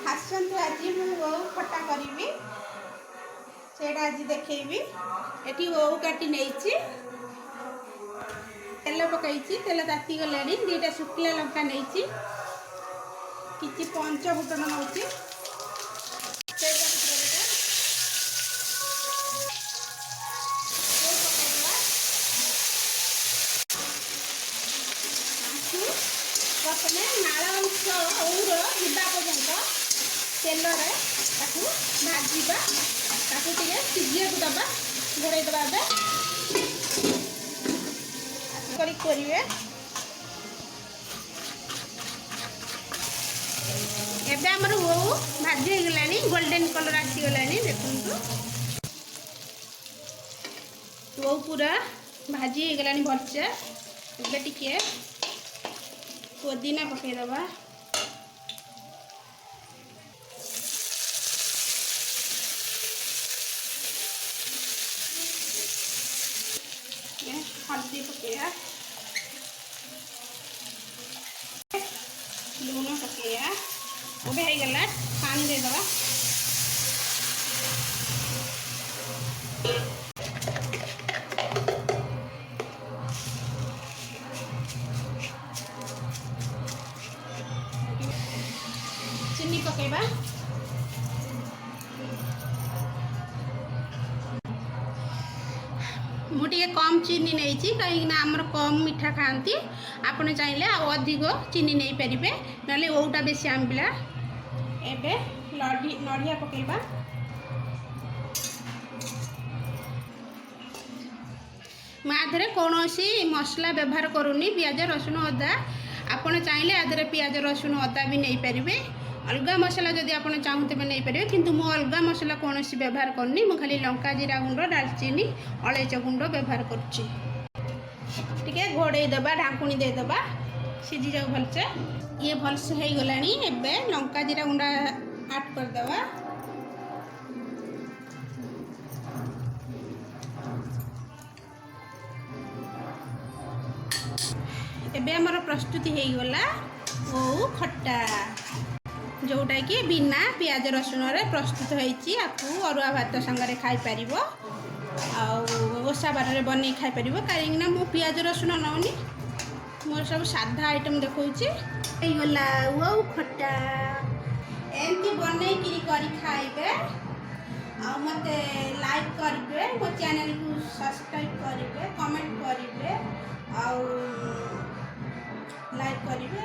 आसतु आज मु खटा करी से आज देखी ये ओऊ काटी नहीं तेल पकई तेल ताती गला दीटा शुखला लंका नहीं कि पंच फुटन नौ प्रथम नाल अंश ओऊर जा पर्यंत तेल भाजवा सीझे दबा घोड़े दबा करेंगे एबे हमर वो भाजी हो गलानी गोल्डन कलर आसीगला देखु वो पूरा भाजी हो गलानी भलसे एबे टिके पुदीना पकईदबा हल्दी पकईया लूण पकईया उबे हो गला पानी देदबा चीनी पकेबा मुझे कम चीनी नहीं कहीं आमर कम मीठा खाती आपने चाहिए अधिक चीनी नहीं पारे ना ओटा बेसी आंबिला एबे नड़िया पकेबा आधे कौन मसला व्यवहार करूनी पियाज रसुण अदा आपने चाहिए आधे पियाज रसुण अदा भी नहीं पारे अलग मसला जदि आप चाहते नहीं पारे किंतु मु अलग मसला कौन व्यवहार करनी मु खाली लंका जीरा गुंड दालचीनी अलैच गुंड व्यवहार कर घोड़े दबा ढाकुणी देदबा सीझी जाऊ भलसे ये भलसे हो गला एबे लंका जीरा गुंड आड करदबा एबे हमर प्रस्तुति हो गला ओऊ खट्टा जोटा कि बिना पियाज रसुण प्रस्तुत होती आपको अरुआ भात संगे खाईपर ओषा बार बन खाईपर कहीं मु पियाज रसुण नौनी मोर सब साधा आइटम देखा वो खट्टा एमती बन खाइबे मत लाइक करेंगे मो चैनल को सब्सक्राइब करेंगे कमेंट करेंगे लाइक करेंगे।